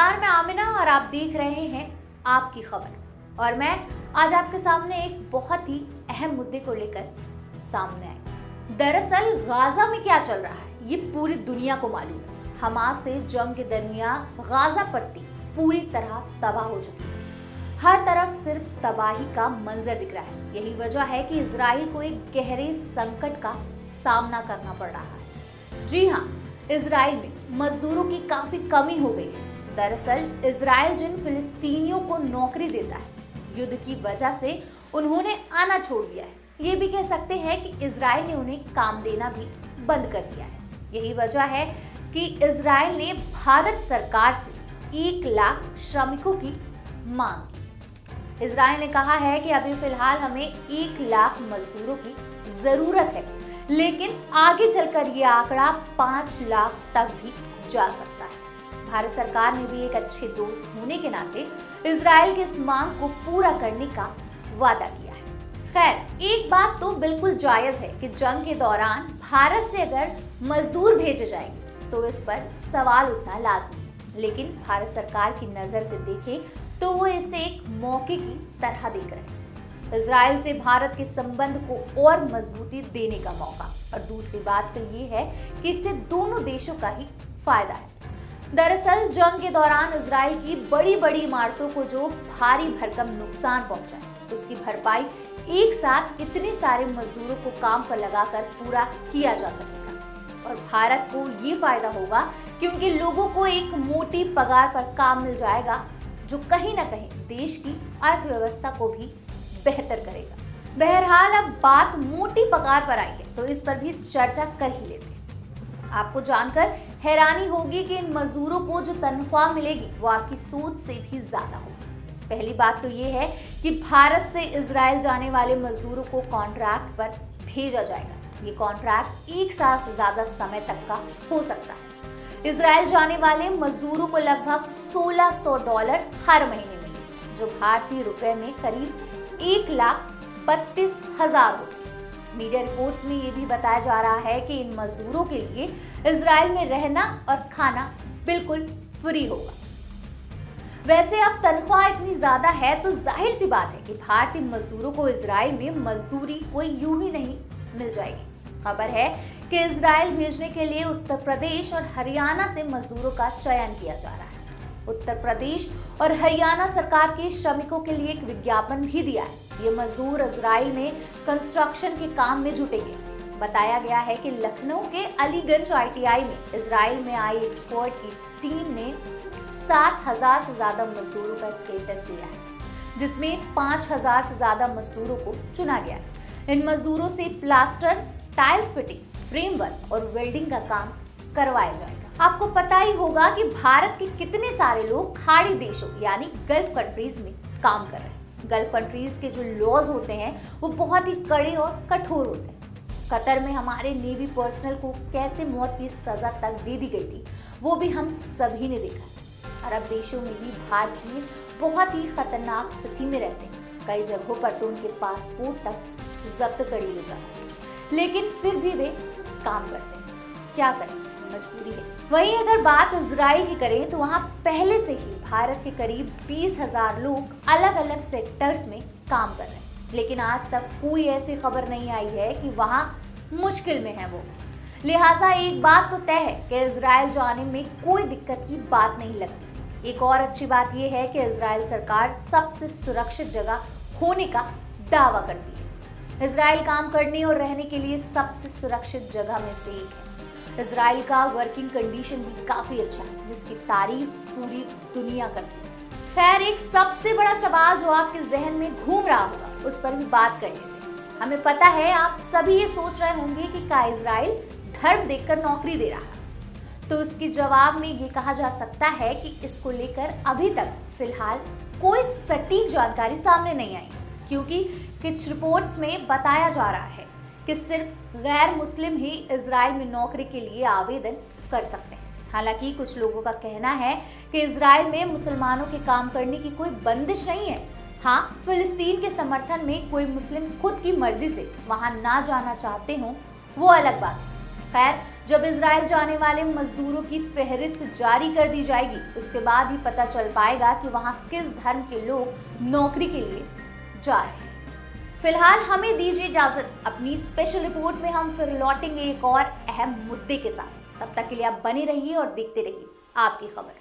नमस्कार, मैं आमिना और आप देख रहे हैं आपकी खबर। और मैं आज आपके सामने एक बहुत ही अहम मुद्दे को लेकर सामने आई। दरअसल गाजा में क्या चल रहा है ये पूरी दुनिया को मालूम है। हमास से जंग के दरमियान गाजा पट्टी पूरी तरह तबाह हो चुकी है। हर तरफ सिर्फ तबाही का मंजर दिख रहा है। यही वजह है कि इजराइल को एक गहरे संकट का सामना करना पड़ रहा है। जी हाँ, इजराइल में मजदूरों की काफी कमी हो गई है। दरअसल इजराइल जिन फिलिस्तीनियों को नौकरी देता है, युद्ध की वजह से उन्होंने आना छोड़ दिया है। ये भी कह सकते हैं कि इजराइल ने उन्हें काम देना भी बंद कर दिया है। यही वजह है कि इजराइल ने भारत सरकार से 1 लाख श्रमिकों की मांग की। इजराइल ने कहा है कि अभी फिलहाल हमें 1 लाख मजदूरों की जरूरत है, लेकिन आगे चलकर ये आंकड़ा 5 लाख तक भी जा सकता है। भारत सरकार ने भी एक अच्छे दोस्त होने के नाते इजराइल की इस मांग को पूरा करने का वादा किया है। खैर, एक बात तो बिल्कुल जायज है कि जंग के दौरान भारत से अगर मजदूर भेजे जाएंगे तो इस पर सवाल उठना लाजमी है। लेकिन भारत सरकार की नजर से देखें तो वो इसे एक मौके की तरह देख रहे हैं। इजराइल से भारत के संबंध को और मजबूती देने का मौका। और दूसरी बात तो ये है कि इससे दोनों देशों का ही फायदा है। दरअसल जंग के दौरान इजराइल की बड़ी बड़ी इमारतों को जो भारी भरकम नुकसान पहुंचा है, उसकी भरपाई एक साथ इतने सारे मजदूरों को काम पर लगाकर पूरा किया जा सकेगा। और भारत को ये फायदा होगा कि उनके लोगों को एक मोटी पगार पर काम मिल जाएगा, जो कहीं ना कहीं देश की अर्थव्यवस्था को भी बेहतर करेगा। बहरहाल, अब बात मोटी पगार पर आई है तो इस पर भी चर्चा कर ही लेते हैं। आपको जानकर हैरानी होगी कि इन मजदूरों को जो तनख्वाह मिलेगी वो आपकी सोच से भी ज्यादा होगी। पहली बात तो ये है कि भारत से इजराइल जाने वाले मजदूरों को कॉन्ट्रैक्ट पर भेजा जाएगा। ये कॉन्ट्रैक्ट 1 साल से ज्यादा समय तक का हो सकता है। इजराइल जाने वाले मजदूरों को लगभग $1600 हर महीने मिलेंगे, जो भारतीय रुपए में करीब 1,32,000 होगी। मीडिया रिपोर्ट्स में ये भी बताया जा रहा है कि इन मजदूरों के लिए इजराइल में रहना और खाना बिल्कुल फ्री होगा। वैसे अब तनख्वाह इतनी ज्यादा है तो जाहिर सी बात है कि भारतीय मजदूरों को इजराइल में मजदूरी कोई यूं ही नहीं मिल जाएगी। खबर है कि इजराइल भेजने के लिए उत्तर प्रदेश और हरियाणा से मजदूरों का चयन किया जा रहा है। उत्तर प्रदेश और हरियाणा सरकार के श्रमिकों के लिए एक विज्ञापन भी दिया है। ये मजदूर इजराइल में कंस्ट्रक्शन के काम में जुटेंगे। बताया गया है कि लखनऊ के अलीगंज ITI में इजराइल में आई एक्सपर्ट की टीम ने 7,000 से ज्यादा मजदूरों का स्टेटस लिया है, जिसमें 5,000 से ज्यादा मजदूरों को चुना गया है। इन मजदूरों से प्लास्टर, टाइल्स फिटिंग, फ्रेमवर्क और वेल्डिंग का काम करवाया जाएगा। आपको पता ही होगा कि भारत के कितने सारे लोग खाड़ी देशों यानी गल्फ कंट्रीज में काम कर रहे हैं। गल्फ कंट्रीज के जो लॉज होते हैं वो बहुत ही कड़े और कठोर होते हैं। कतर में हमारे नेवी पर्सनल को कैसे मौत की सजा तक दे दी गई थी वो भी हम सभी ने देखा। अरब देशों में भी भारतीय बहुत ही खतरनाक स्थिति में रहते हैं। कई जगहों पर तो उनके पासपोर्ट तक जब्त कर लिए जाते हैं, लेकिन फिर भी वे काम करते हैं। क्या करें, मजबूरी है। वहीं अगर बात इजराइल की करें तो वहां पहले से ही भारत के करीब 20,000 लोग अलग अलग सेक्टर्स में काम कर रहे हैं, लेकिन आज तक कोई ऐसी खबर नहीं आई है कि वहां मुश्किल में है वो। लिहाजा एक बात तो तय है कि इजराइल जाने में कोई दिक्कत की बात नहीं लगती। एक और अच्छी बात यह है कि इजराइल सरकार सबसे सुरक्षित जगह होने का दावा करती है। इजराइल काम करने और रहने के लिए सबसे सुरक्षित जगह में से एक है। इजराइल का वर्किंग कंडीशन भी काफी अच्छा है, जिसकी तारीफ पूरी दुनिया करती है। खैर, एक सबसे बड़ा सवाल जो आपके जहन में घूम रहा होगा उस पर भी बात कर लेते हैं। हमें पता है आप सभी ये सोच रहे होंगे कि क्या इजराइल धर्म देखकर नौकरी दे रहा है। तो इसके जवाब में ये कहा जा सकता है कि इसको लेकर अभी तक फिलहाल कोई सटीक जानकारी सामने नहीं आई, क्योंकि कुछ रिपोर्ट्स में बताया जा रहा है कि सिर्फ गैर मुस्लिम ही इजराइल में नौकरी के लिए आवेदन कर सकते हैं। हालांकि कुछ लोगों का कहना है कि इजराइल में मुसलमानों के काम करने की कोई बंदिश नहीं है। हाँ, फिलिस्तीन के समर्थन में कोई मुस्लिम खुद की मर्जी से वहां ना जाना चाहते हो वो अलग बात है। खैर, जब इजराइल जाने वाले मजदूरों की फहरिस्त जारी कर दी जाएगी, उसके बाद ही पता चल पाएगा कि वहां किस धर्म के लोग नौकरी के लिए जा रहे हैं। फिलहाल हमें दीजिए इजाजत, अपनी स्पेशल रिपोर्ट में हम फिर लौटेंगे एक और अहम मुद्दे के साथ। तब तक के लिए आप बने रहिए और देखते रहिए आपकी खबर।